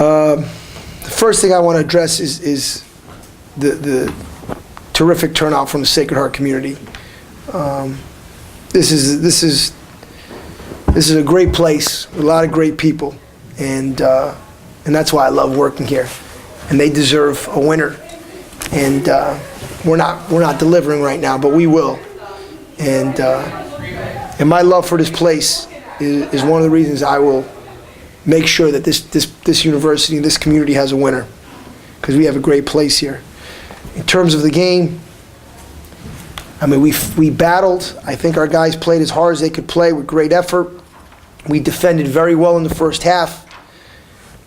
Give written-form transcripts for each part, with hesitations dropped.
The first thing I want to address is the terrific turnout from the Sacred Heart community. This is a great place with a lot of great people, and that's why I love working here. And they deserve a winner. And we're not delivering right now, but we will. And my love for this place is one of the reasons I will make sure that this university, this community has a winner, because we have a great place here. In terms of the game, I mean, we battled. I think our guys played as hard as they could play with great effort. We defended very well in the first half.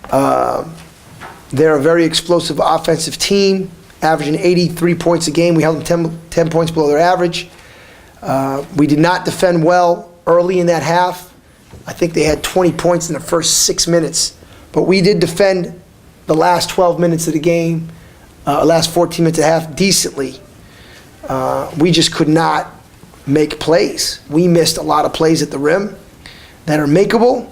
They're a very explosive offensive team, averaging 83 points a game. We held them 10 points below their average. We did not defend well early in that half. I think they had 20 points in the first 6 minutes. But we did defend the last 12 minutes of the game, last 14 minutes and a half decently. We just could not make plays. We missed a lot of plays at the rim that are makeable.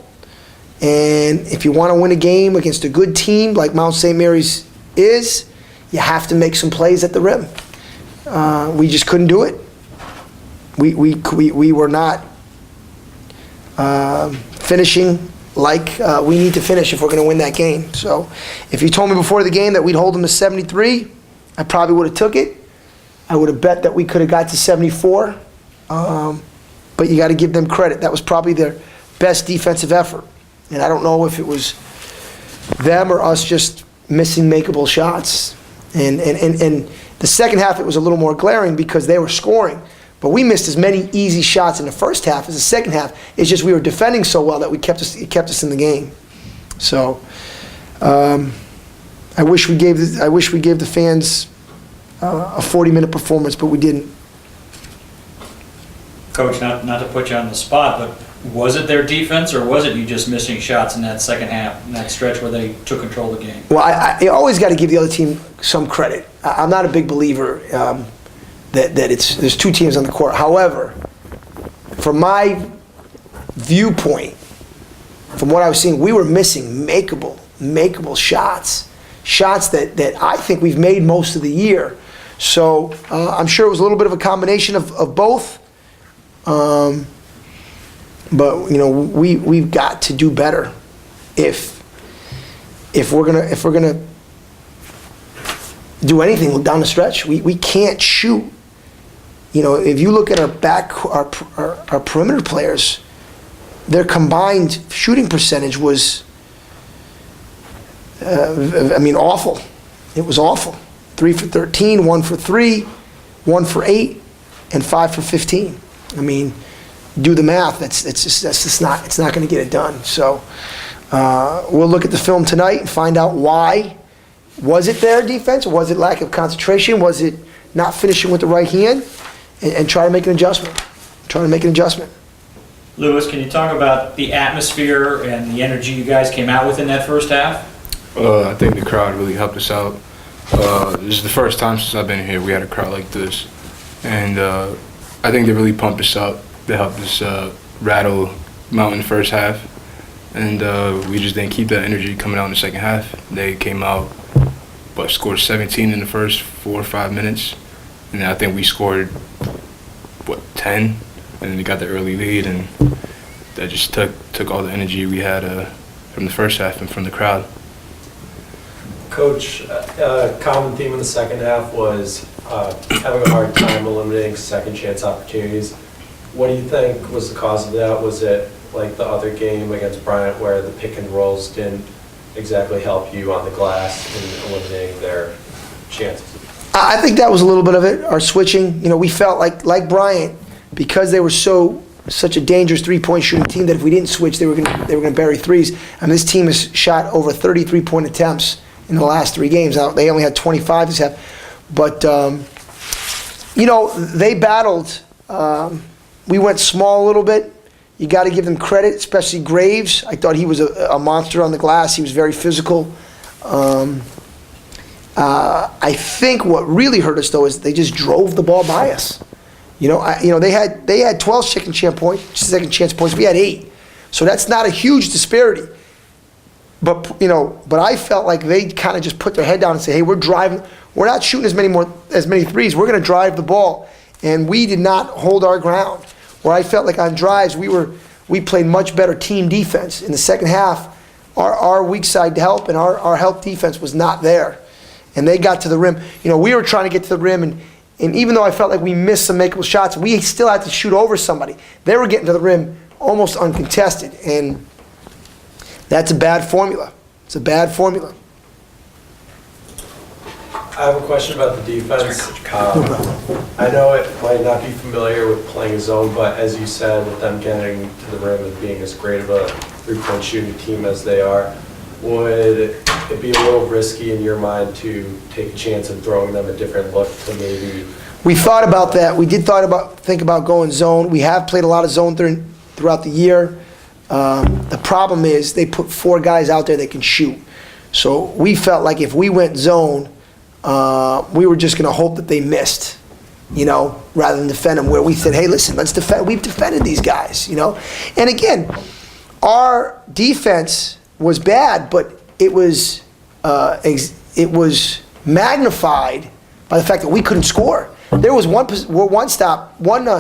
And if you want to win a game against a good team like Mount St. Mary's is, you have to make some plays at the rim. We just couldn't do it. We were not finishing like we need to finish if we're going to win that game. So if you told me before the game that we'd hold them to 73, I probably would have took it. I would have bet that we could have got to 74. But you got to give them credit. That was probably their best defensive effort. And I don't know if it was them or us just missing makeable shots. And the second half, it was a little more glaring because they were scoring. But we missed as many easy shots in the first half as the second half. It's just we were defending so well that it kept us in the game. So I wish we gave the fans a 40-minute performance, but we didn't. Coach, not to put you on the spot, but was it their defense or was it you just missing shots in that second half, in that stretch where they took control of the game? Well, I always got to give the other team some credit. I'm not a big believer that there's two teams on the court. However, from my viewpoint, from what I was seeing, we were missing makeable shots that I think we've made most of the year. So I'm sure it was a little bit of a combination of both. But you know, we've got to do better if we're gonna do anything down the stretch. We can't shoot. You know, if you look at our perimeter players, their combined shooting percentage was, awful. It was awful. 3 for 13, 1 for 3, 1 for 8, and 5 for 15. I mean, do the math. That's just not. It's not going to get it done. So we'll look at the film tonight and find out why. Was it their defense? Or was it lack of concentration? Was it not finishing with the right hand? And try to make an adjustment. Lewis, can you talk about the atmosphere and the energy you guys came out with in that first half? I think the crowd really helped us out. This is the first time since I've been here we had a crowd like this. And I think they really pumped us up. They helped us rattle Mount in the first half. And we just didn't keep that energy coming out in the second half. They came out, scored 17 in the first 4 or 5 minutes. And I think we scored, 10? And then they got the early lead, and that just took all the energy we had from the first half and from the crowd. Coach, common theme in the second half was having a hard time eliminating second chance opportunities. What do you think was the cause of that? Was it like the other game against Bryant where the pick and rolls didn't exactly help you on the glass in eliminating their chances? I think that was a little bit of it. Our switching. You know, we felt like Bryant, because they were such a dangerous three-point shooting team, that if we didn't switch, they were going to bury threes. And this team has shot over 30 three-point attempts in the last 3 games. Now, they only had 25 this half. But, you know, they battled. We went small a little bit. You got to give them credit, especially Graves. I thought he was a monster on the glass. He was very physical. I think what really hurt us, though, is they just drove the ball by us. You know, they had 12 second chance points. We had 8. So that's not a huge disparity. But, but I felt like they kind of just put their head down and say, hey, we're driving, we're not shooting as many threes, we're gonna drive the ball. And we did not hold our ground. Where I felt like on drives, we played much better team defense. In the second half, our weak side help and our help defense was not there. And they got to the rim. We were trying to get to the rim, and even though I felt like we missed some makeable shots, we still had to shoot over somebody. They were getting to the rim almost uncontested, and that's a bad formula. It's a bad formula. I have a question about the defense. I know it might not be familiar with playing a zone, but as you said, with them getting to the rim and being as great of a three-point shooting team as they are, would it be a little risky in your mind to take a chance of throwing them a different look to maybe? We thought about that. We did think about going zone. We have played a lot of zone throughout the year. The problem is they put 4 guys out there that can shoot. So we felt like if we went zone, we were just going to hope that they missed, rather than defend them, where we said, hey, listen, let's defend. We've defended these guys, And again, our defense was bad, but it was magnified by the fact that we couldn't score. There was one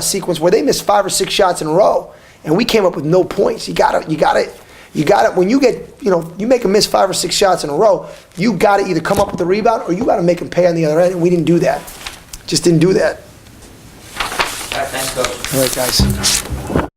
sequence where they missed 5 or 6 shots in a row, and we came up with no points. You got to, when you get, you make them miss 5 or 6 shots in a row, you got to either come up with the rebound or you got to make them pay on the other end, and we didn't do that. Just didn't do that. All right, thanks, Coach. All right, guys.